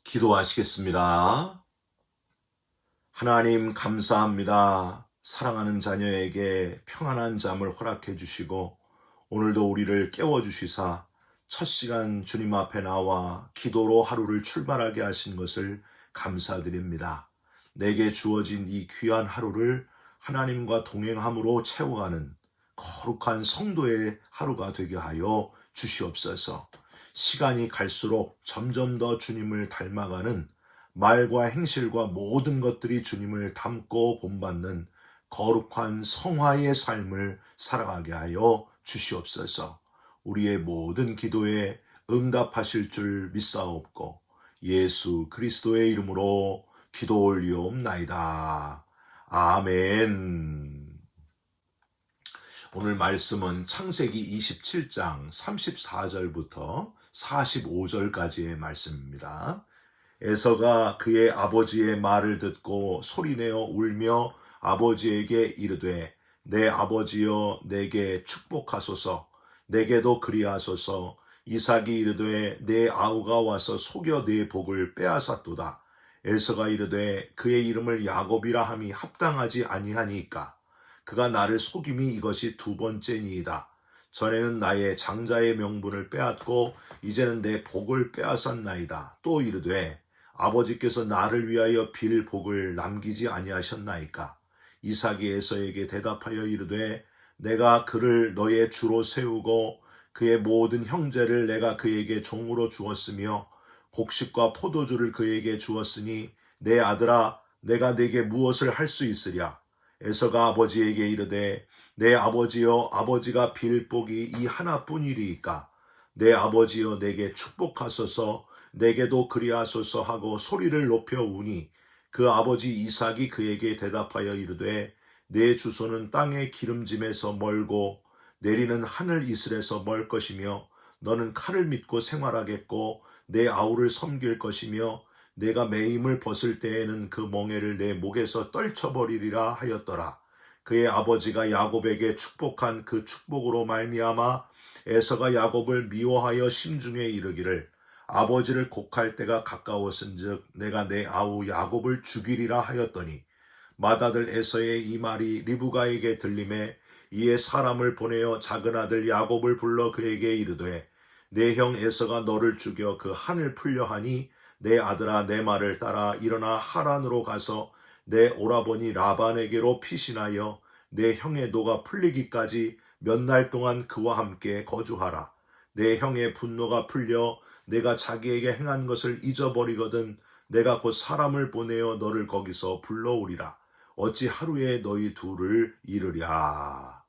기도하시겠습니다. 하나님 감사합니다. 사랑하는 자녀에게 평안한 잠을 허락해 주시고 오늘도 우리를 깨워주시사 첫 시간 주님 앞에 나와 기도로 하루를 출발하게 하신 것을 감사드립니다. 내게 주어진 이 귀한 하루를 하나님과 동행함으로 채워가는 거룩한 성도의 하루가 되게 하여 주시옵소서. 시간이 갈수록 점점 더 주님을 닮아가는 말과 행실과 모든 것들이 주님을 닮고 본받는 거룩한 성화의 삶을 살아가게 하여 주시옵소서. 우리의 모든 기도에 응답하실 줄 믿사옵고 예수 그리스도의 이름으로 기도 올리옵나이다. 아멘. 오늘 말씀은 창세기 27장 34절부터 45절까지의 말씀입니다. 에서가 그의 아버지의 말을 듣고 소리내어 울며 아버지에게 이르되 내 아버지여 내게 축복하소서 내게도 그리하소서. 이삭이 이르되 내 아우가 와서 속여 내 복을 빼앗았도다. 에서가 이르되 그의 이름을 야곱이라 함이 합당하지 아니하니까 그가 나를 속임이 이것이 두 번째니이다. 전에는 나의 장자의 명분을 빼앗고 이제는 내 복을 빼앗았나이다. 또 이르되 아버지께서 나를 위하여 빌 복을 남기지 아니하셨나이까. 이삭이 에서에게 대답하여 이르되 내가 그를 너의 주로 세우고 그의 모든 형제를 내가 그에게 종으로 주었으며 곡식과 포도주를 그에게 주었으니 내 아들아 내가 네게 무엇을 할 수 있으랴. 에서가 아버지에게 이르되 내 아버지여 아버지가 빌 복이 이 하나뿐이리이까. 내 아버지여 내게 축복하소서 내게도 그리하소서 하고 소리를 높여 우니 그 아버지 이삭이 그에게 대답하여 이르되 내 주소는 땅의 기름짐에서 멀고 내리는 하늘 이슬에서 멀 것이며 너는 칼을 믿고 생활하겠고 내 아우를 섬길 것이며 내가 매임을 벗을 때에는 그 멍에를 내 목에서 떨쳐버리리라 하였더라. 그의 아버지가 야곱에게 축복한 그 축복으로 말미암아 에서가 야곱을 미워하여 심중에 이르기를 아버지를 곡할 때가 가까웠은즉 내가 내 아우 야곱을 죽이리라 하였더니 맏아들 에서의 이 말이 리브가에게 들림에 이에 사람을 보내어 작은 아들 야곱을 불러 그에게 이르되 내 형 에서가 너를 죽여 그 한을 풀려 하니 내 아들아 내 말을 따라 일어나 하란으로 가서 내 오라버니 라반에게로 피신하여 내 형의 노가 풀리기까지 몇 날 동안 그와 함께 거주하라. 내 형의 분노가 풀려 내가 자기에게 행한 것을 잊어버리거든 내가 곧 사람을 보내어 너를 거기서 불러오리라. 어찌 하루에 너희 둘을 이르랴.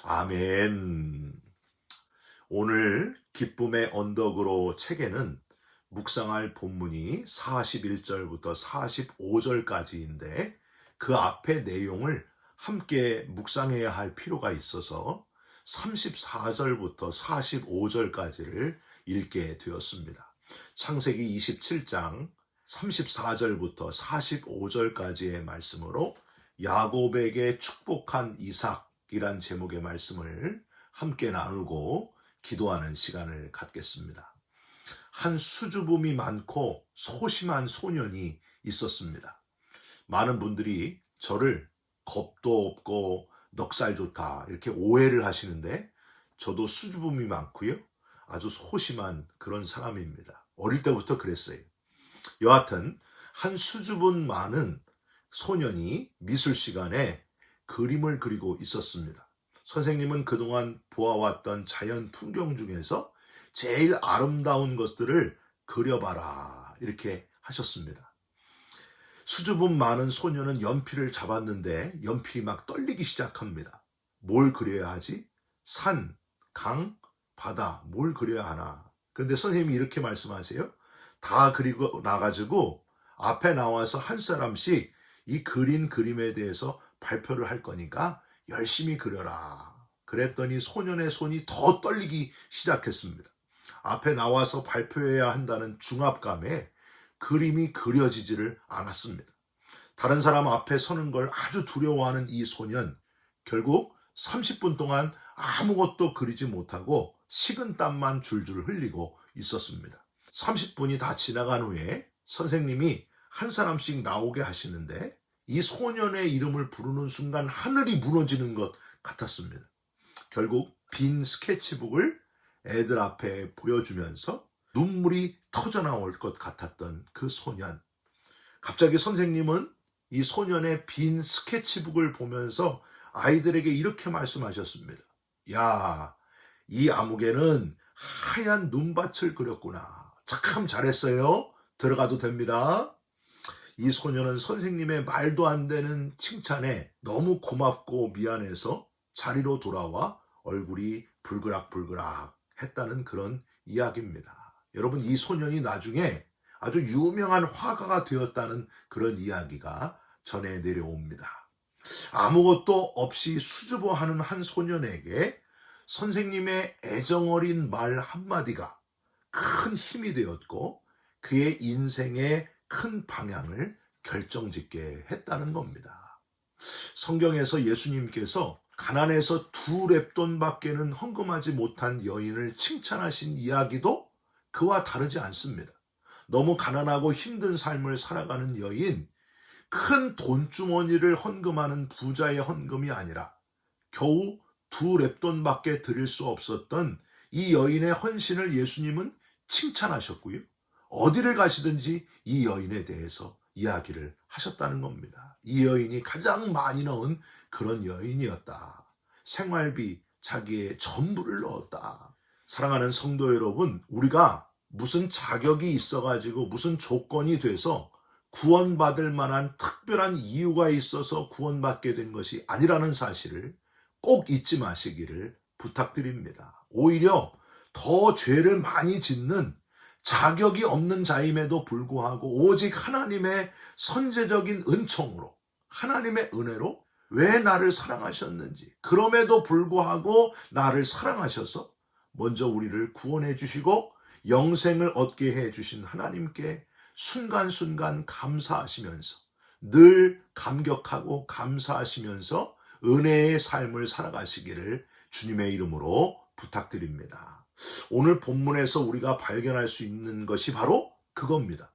아멘. 오늘 기쁨의 언덕으로 책에는 묵상할 본문이 41절부터 45절까지인데 그 앞의 내용을 함께 묵상해야 할 필요가 있어서 34절부터 45절까지를 읽게 되었습니다. 창세기 27장 34절부터 45절까지의 말씀으로 야곱에게 축복한 이삭이란 제목의 말씀을 함께 나누고 기도하는 시간을 갖겠습니다. 한 수줍음이 많고 소심한 소년이 있었습니다. 많은 분들이 저를 겁도 없고 넉살 좋다 이렇게 오해를 하시는데 저도 수줍음이 많고요. 아주 소심한 그런 사람입니다. 어릴 때부터 그랬어요. 여하튼 한 수줍음 많은 소년이 미술 시간에 그림을 그리고 있었습니다. 선생님은 그동안 보아왔던 자연 풍경 중에서 제일 아름다운 것들을 그려봐라 이렇게 하셨습니다. 수줍음 많은 소녀는 연필을 잡았는데 연필이 막 떨리기 시작합니다. 뭘 그려야 하지? 산, 강, 바다 뭘 그려야 하나? 그런데 선생님이 이렇게 말씀하세요. 다 그리고 나가지고 앞에 나와서 한 사람씩 이 그린 그림에 대해서 발표를 할 거니까 열심히 그려라. 그랬더니 소년의 손이 더 떨리기 시작했습니다. 앞에 나와서 발표해야 한다는 중압감에 그림이 그려지지를 않았습니다. 다른 사람 앞에 서는 걸 아주 두려워하는 이 소년, 결국 30분 동안 아무것도 그리지 못하고 식은땀만 줄줄 흘리고 있었습니다. 30분이 다 지나간 후에 선생님이 한 사람씩 나오게 하시는데 이 소년의 이름을 부르는 순간 하늘이 무너지는 것 같았습니다. 결국 빈 스케치북을 애들 앞에 보여주면서 눈물이 터져나올 것 같았던 그 소년. 갑자기 선생님은 이 소년의 빈 스케치북을 보면서 아이들에게 이렇게 말씀하셨습니다. 야, 이 아무개는 하얀 눈밭을 그렸구나. 참 잘했어요. 들어가도 됩니다. 이 소년은 선생님의 말도 안 되는 칭찬에 너무 고맙고 미안해서 자리로 돌아와 얼굴이 불그락불그락 했다는 그런 이야기입니다. 여러분, 이 소년이 나중에 아주 유명한 화가가 되었다는 그런 이야기가 전해 내려옵니다. 아무것도 없이 수줍어하는 한 소년에게 선생님의 애정어린 말 한마디가 큰 힘이 되었고 그의 인생의 큰 방향을 결정짓게 했다는 겁니다. 성경에서 예수님께서 가난해서 2렙돈밖에는 헌금하지 못한 여인을 칭찬하신 이야기도 그와 다르지 않습니다. 너무 가난하고 힘든 삶을 살아가는 여인, 큰 돈주머니를 헌금하는 부자의 헌금이 아니라 겨우 2렙돈밖에 드릴 수 없었던 이 여인의 헌신을 예수님은 칭찬하셨고요. 어디를 가시든지 이 여인에 대해서 이야기를 하셨다는 겁니다. 이 여인이 가장 많이 넣은 그런 여인이었다. 생활비, 자기의 전부를 넣었다. 사랑하는 성도 여러분, 우리가 무슨 자격이 있어가지고 무슨 조건이 돼서 구원받을 만한 특별한 이유가 있어서 구원받게 된 것이 아니라는 사실을 꼭 잊지 마시기를 부탁드립니다. 오히려 더 죄를 많이 짓는 자격이 없는 자임에도 불구하고 오직 하나님의 선제적인 은총으로, 하나님의 은혜로 왜 나를 사랑하셨는지, 그럼에도 불구하고 나를 사랑하셔서 먼저 우리를 구원해 주시고 영생을 얻게 해 주신 하나님께 순간순간 감사하시면서, 늘 감격하고 감사하시면서 은혜의 삶을 살아가시기를 주님의 이름으로 부탁드립니다. 오늘 본문에서 우리가 발견할 수 있는 것이 바로 그겁니다.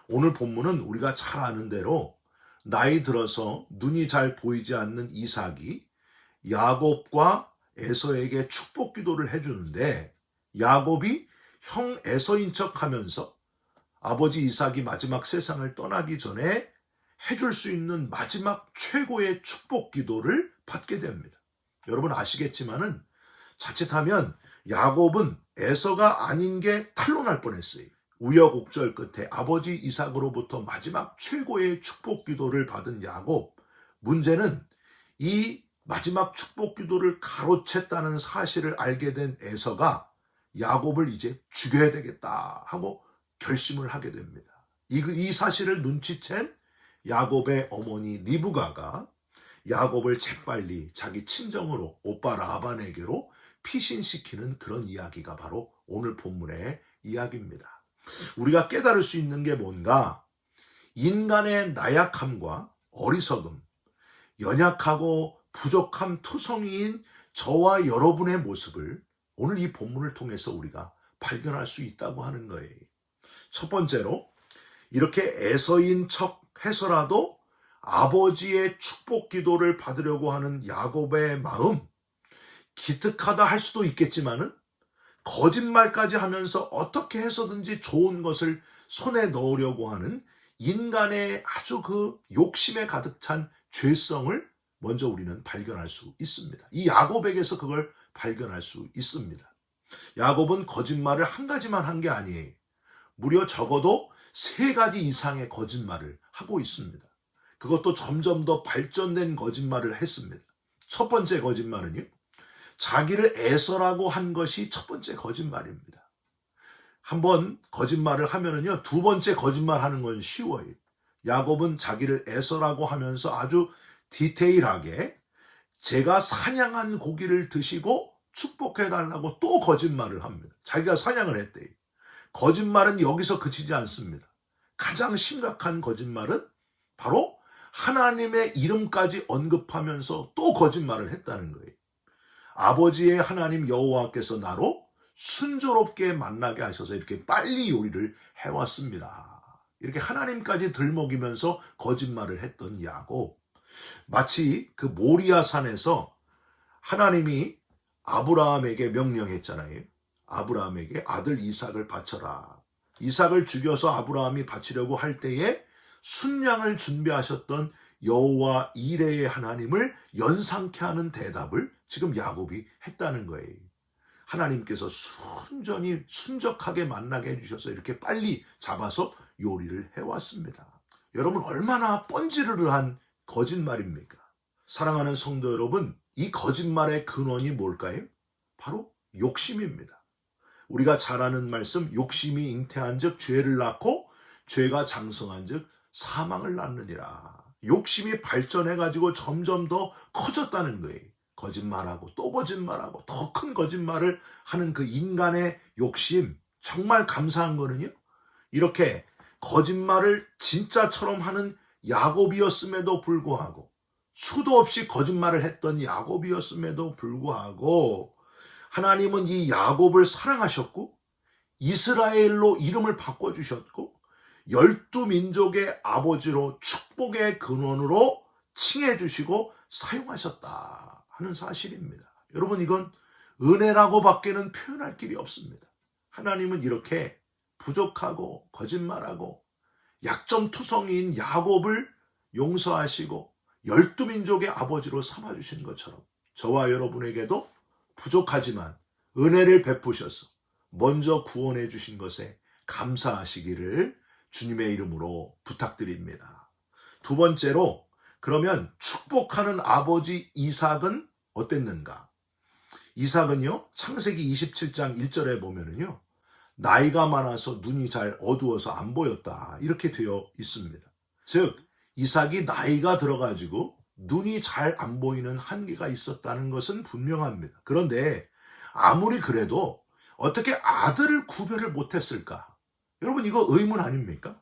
오늘 본문은 우리가 잘 아는 대로 나이 들어서 눈이 잘 보이지 않는 이삭이 야곱과 에서에게 축복 기도를 해주는데, 야곱이 형 에서인 척하면서 아버지 이삭이 마지막 세상을 떠나기 전에 해줄 수 있는 마지막 최고의 축복 기도를 받게 됩니다. 여러분 아시겠지만은 자칫하면 야곱은 에서가 아닌 게 탄로날 뻔했어요. 우여곡절 끝에 아버지 이삭으로부터 마지막 최고의 축복 기도를 받은 야곱. 문제는 이 마지막 축복 기도를 가로챘다는 사실을 알게 된 에서가 야곱을 이제 죽여야 되겠다 하고 결심을 하게 됩니다. 이 사실을 눈치챈 야곱의 어머니 리브가가 야곱을 재빨리 자기 친정으로 오빠 라반에게로 피신시키는 그런 이야기가 바로 오늘 본문의 이야기입니다. 우리가 깨달을 수 있는 게 뭔가, 인간의 나약함과 어리석음, 연약하고 부족함 투성이인 저와 여러분의 모습을 오늘 이 본문을 통해서 우리가 발견할 수 있다고 하는 거예요. 첫 번째로, 이렇게 에서인 척 해서라도 아버지의 축복 기도를 받으려고 하는 야곱의 마음, 기특하다 할 수도 있겠지만은 거짓말까지 하면서 어떻게 해서든지 좋은 것을 손에 넣으려고 하는 인간의 아주 그 욕심에 가득 찬 죄성을 먼저 우리는 발견할 수 있습니다. 이 야곱에게서 그걸 발견할 수 있습니다. 야곱은 거짓말을 한 가지만 한 게 아니에요. 무려 적어도 3가지 이상의 거짓말을 하고 있습니다. 그것도 점점 더 발전된 거짓말을 했습니다. 첫 번째 거짓말은요, 자기를 에서라고 한 것이 첫 번째 거짓말입니다. 한번 거짓말을 하면은요, 2번째 거짓말 하는 건 쉬워요. 야곱은 자기를 에서라고 하면서 아주 디테일하게 제가 사냥한 고기를 드시고 축복해달라고 또 거짓말을 합니다. 자기가 사냥을 했대요. 거짓말은 여기서 그치지 않습니다. 가장 심각한 거짓말은 바로 하나님의 이름까지 언급하면서 또 거짓말을 했다는 거예요. 아버지의 하나님 여호와께서 나로 순조롭게 만나게 하셔서 이렇게 빨리 요리를 해왔습니다. 이렇게 하나님까지 들먹이면서 거짓말을 했던 야곱. 마치 그 모리아 산에서 하나님이 아브라함에게 명령했잖아요. 아브라함에게 아들 이삭을 바쳐라. 이삭을 죽여서 아브라함이 바치려고 할 때에 순양을 준비하셨던 여호와 이레의 하나님을 연상케 하는 대답을 지금 야곱이 했다는 거예요. 하나님께서 순적하게 만나게 해주셔서 이렇게 빨리 잡아서 요리를 해왔습니다. 여러분, 얼마나 뻔지르르한 거짓말입니까? 사랑하는 성도 여러분, 이 거짓말의 근원이 뭘까요? 바로 욕심입니다. 우리가 잘 아는 말씀, 욕심이 잉태한 즉 죄를 낳고 죄가 장성한 즉 사망을 낳느니라. 욕심이 발전해가지고 점점 더 커졌다는 거예요. 거짓말하고 또 거짓말하고 더 큰 거짓말을 하는 그 인간의 욕심. 정말 감사한 거는요, 이렇게 거짓말을 진짜처럼 하는 야곱이었음에도 불구하고, 수도 없이 거짓말을 했던 야곱이었음에도 불구하고 하나님은 이 야곱을 사랑하셨고 이스라엘로 이름을 바꿔주셨고 12민족의 아버지로 축복의 근원으로 칭해주시고 사용하셨다 하는 사실입니다. 여러분, 이건 은혜라고 밖에는 표현할 길이 없습니다. 하나님은 이렇게 부족하고 거짓말하고 약점투성이인 야곱을 용서하시고 12민족의 아버지로 삼아주신 것처럼 저와 여러분에게도 부족하지만 은혜를 베푸셔서 먼저 구원해 주신 것에 감사하시기를 주님의 이름으로 부탁드립니다. 두 번째로, 그러면 축복하는 아버지 이삭은 어땠는가? 이삭은요, 창세기 27장 1절에 보면은요, 나이가 많아서 눈이 잘 어두워서 안 보였다 이렇게 되어 있습니다. 즉 이삭이 나이가 들어가지고 눈이 잘 안 보이는 한계가 있었다는 것은 분명합니다. 그런데 아무리 그래도 어떻게 아들을 구별을 못했을까? 여러분, 이거 의문 아닙니까?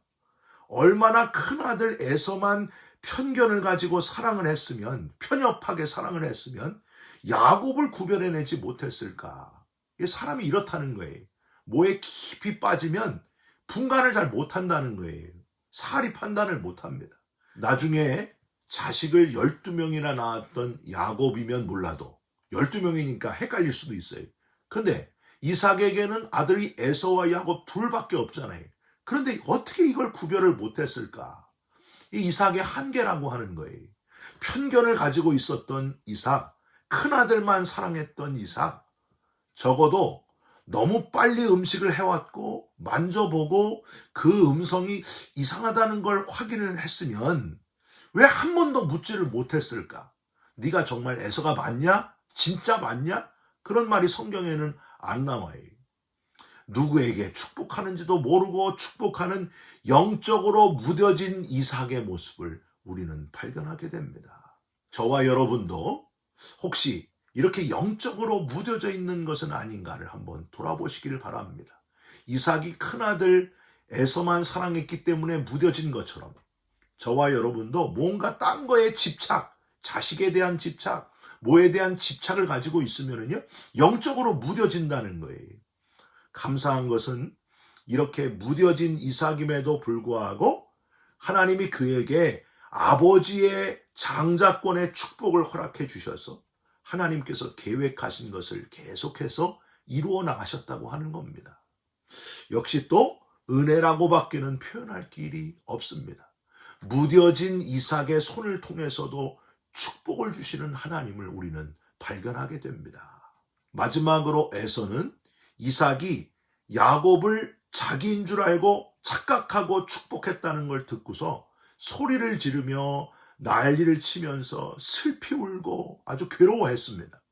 얼마나 큰 아들 에서만 편견을 가지고 사랑을 했으면, 편협하게 사랑을 했으면 야곱을 구별해내지 못했을까? 이게 사람이 이렇다는 거예요. 뭐에 깊이 빠지면 분간을 잘 못한다는 거예요. 사리 판단을 못합니다. 나중에 자식을 12명이나 낳았던 야곱이면 몰라도 12명이니까 헷갈릴 수도 있어요. 그런데 이삭에게는 아들이 에서와 야곱 둘밖에 없잖아요. 그런데 어떻게 이걸 구별을 못했을까? 이 이삭의 한계라고 하는 거예요. 편견을 가지고 있었던 이삭, 큰아들만 사랑했던 이삭, 적어도 너무 빨리 음식을 해왔고 만져보고 그 음성이 이상하다는 걸 확인을 했으면 왜 한 번도 묻지를 못했을까? 네가 정말 에서가 맞냐? 진짜 맞냐? 그런 말이 성경에는 안 나와요. 누구에게 축복하는지도 모르고 축복하는 영적으로 무뎌진 이삭의 모습을 우리는 발견하게 됩니다. 저와 여러분도 혹시 이렇게 영적으로 무뎌져 있는 것은 아닌가를 한번 돌아보시기를 바랍니다. 이삭이 큰아들 에서만 사랑했기 때문에 무뎌진 것처럼 저와 여러분도 뭔가 딴 거에 집착, 자식에 대한 집착, 뭐에 대한 집착을 가지고 있으면요, 영적으로 무뎌진다는 거예요. 감사한 것은 이렇게 무뎌진 이삭임에도 불구하고 하나님이 그에게 아버지의 장자권의 축복을 허락해 주셔서 하나님께서 계획하신 것을 계속해서 이루어 나가셨다고 하는 겁니다. 역시 또 은혜라고 밖에는 표현할 길이 없습니다. 무뎌진 이삭의 손을 통해서도 축복을 주시는 하나님을 우리는 발견하게 됩니다. 마지막으로 에서는 이삭이 야곱을 자기인 줄 알고 착각하고 축복했다는 걸 듣고서 소리를 지르며 난리를 치면서 슬피 울고 아주 괴로워했습니다.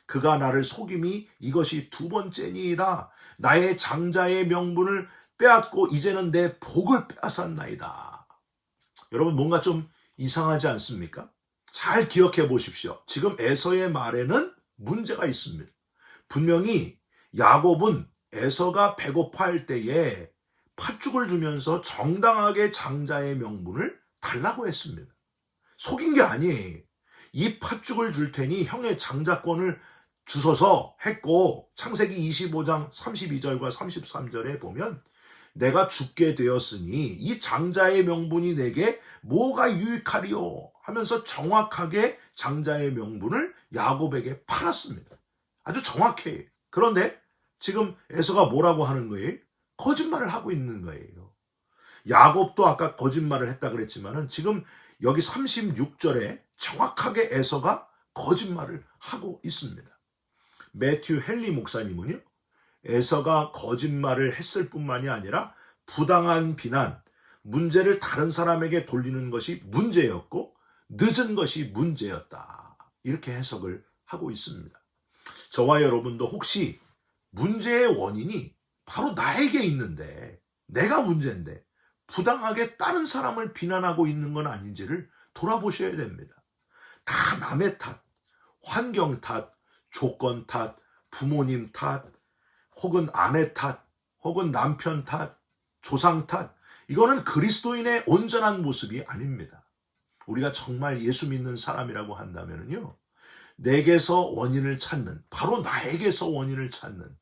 그가 나를 속임이 이것이 두 번째니이다. 나의 장자의 명분을 빼앗고 이제는 내 복을 빼앗았나이다. 여러분, 뭔가 좀 이상하지 않습니까? 잘 기억해 보십시오. 지금 에서의 말에는 문제가 있습니다. 분명히 야곱은 에서가 배고파할 때에 팥죽을 주면서 정당하게 장자의 명분을 달라고 했습니다. 속인 게 아니에요. 이 팥죽을 줄 테니 형의 장자권을 주소서 했고, 창세기 25장 32절과 33절에 보면 내가 죽게 되었으니 이 장자의 명분이 내게 뭐가 유익하리요 하면서 정확하게 장자의 명분을 야곱에게 팔았습니다. 아주 정확해요. 그런데 지금 에서가 뭐라고 하는 거예요? 거짓말을 하고 있는 거예요. 야곱도 아까 거짓말을 했다 그랬지만은 지금 여기 36절에 정확하게 에서가 거짓말을 하고 있습니다. 매튜 헨리 목사님은요, 에서가 거짓말을 했을 뿐만이 아니라 부당한 비난, 문제를 다른 사람에게 돌리는 것이 문제였고 늦은 것이 문제였다. 이렇게 해석을 하고 있습니다. 저와 여러분도 혹시 문제의 원인이 바로 나에게 있는데, 내가 문제인데 부당하게 다른 사람을 비난하고 있는 건 아닌지를 돌아보셔야 됩니다. 다 남의 탓, 환경 탓, 조건 탓, 부모님 탓, 혹은 아내 탓, 혹은 남편 탓, 조상 탓, 이거는 그리스도인의 온전한 모습이 아닙니다. 우리가 정말 예수 믿는 사람이라고 한다면요, 내게서 원인을 찾는, 바로 나에게서 원인을 찾는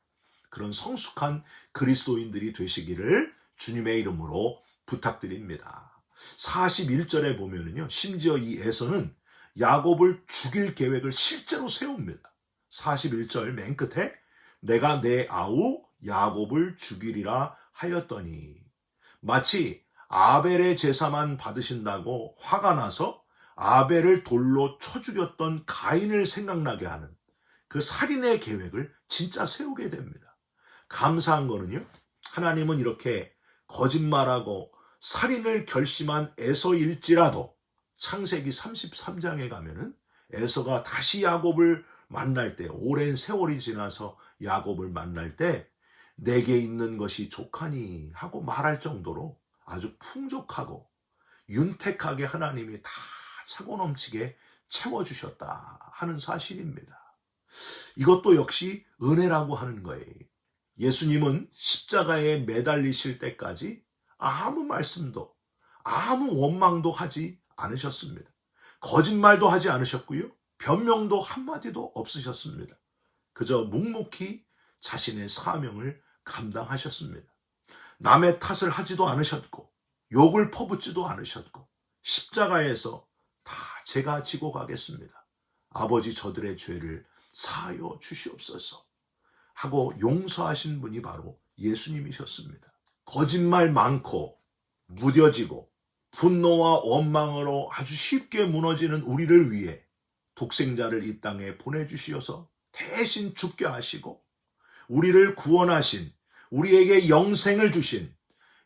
그런 성숙한 그리스도인들이 되시기를 주님의 이름으로 부탁드립니다. 41절에 보면은요, 심지어 이 에서는 야곱을 죽일 계획을 실제로 세웁니다. 41절 맨 끝에 내가 내 아우 야곱을 죽이리라 하였더니, 마치 아벨의 제사만 받으신다고 화가 나서 아벨을 돌로 쳐 죽였던 가인을 생각나게 하는 그 살인의 계획을 진짜 세우게 됩니다. 감사한 거는요, 하나님은 이렇게 거짓말하고 살인을 결심한 에서일지라도 창세기 33장에 가면은 에서가 다시 야곱을 만날 때, 오랜 세월이 지나서 야곱을 만날 때 내게 있는 것이 족하니 하고 말할 정도로 아주 풍족하고 윤택하게 하나님이 다 차고 넘치게 채워주셨다 하는 사실입니다. 이것도 역시 은혜라고 하는 거예요. 예수님은 십자가에 매달리실 때까지 아무 말씀도, 아무 원망도 하지 않으셨습니다. 거짓말도 하지 않으셨고요, 변명도 한마디도 없으셨습니다. 그저 묵묵히 자신의 사명을 감당하셨습니다. 남의 탓을 하지도 않으셨고 욕을 퍼붓지도 않으셨고, 십자가에서 다 제가 지고 가겠습니다, 아버지 저들의 죄를 사하여 주시옵소서 하고 용서하신 분이 바로 예수님이셨습니다. 거짓말 많고 무뎌지고 분노와 원망으로 아주 쉽게 무너지는 우리를 위해 독생자를 이 땅에 보내주시어서 대신 죽게 하시고 우리를 구원하신, 우리에게 영생을 주신,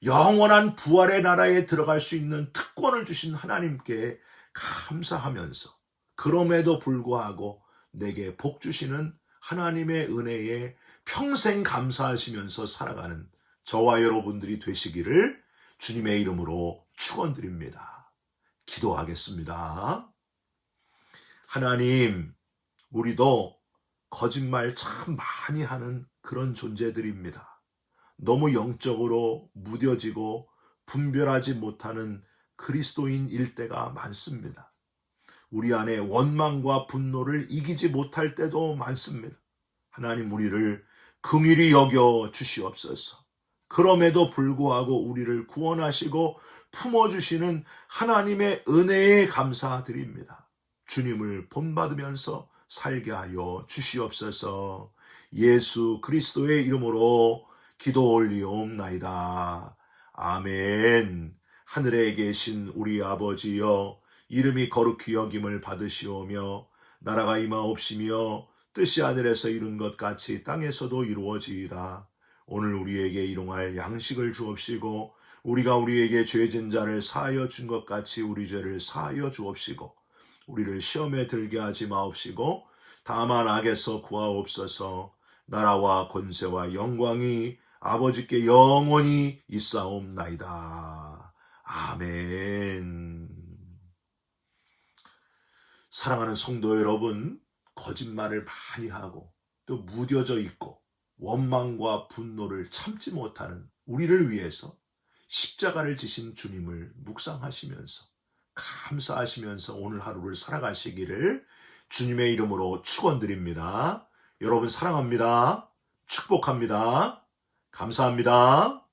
영원한 부활의 나라에 들어갈 수 있는 특권을 주신 하나님께 감사하면서, 그럼에도 불구하고 내게 복 주시는 하나님의 은혜에 평생 감사하시면서 살아가는 저와 여러분들이 되시기를 주님의 이름으로 축원드립니다. 기도하겠습니다. 하나님, 우리도 거짓말 참 많이 하는 그런 존재들입니다. 너무 영적으로 무뎌지고 분별하지 못하는 그리스도인일 때가 많습니다. 우리 안에 원망과 분노를 이기지 못할 때도 많습니다. 하나님, 우리를 긍휼히 여겨 주시옵소서. 그럼에도 불구하고 우리를 구원하시고 품어주시는 하나님의 은혜에 감사드립니다. 주님을 본받으면서 살게 하여 주시옵소서. 예수 그리스도의 이름으로 기도 올리옵나이다. 아멘. 하늘에 계신 우리 아버지여, 이름이 거룩히 여김을 받으시오며 나라가 임하옵시며 뜻이 하늘에서 이룬 것 같이 땅에서도 이루어지이다. 오늘 우리에게 일용할 양식을 주옵시고 우리가 우리에게 죄진 자를 사하여 준 것 같이 우리 죄를 사하여 주옵시고 우리를 시험에 들게 하지 마옵시고 다만 악에서 구하옵소서. 나라와 권세와 영광이 아버지께 영원히 있사옵나이다. 아멘. 사랑하는 성도 여러분, 거짓말을 많이 하고 또 무뎌져 있고 원망과 분노를 참지 못하는 우리를 위해서 십자가를 지신 주님을 묵상하시면서 감사하시면서 오늘 하루를 살아가시기를 주님의 이름으로 축원드립니다. 여러분 사랑합니다. 축복합니다. 감사합니다.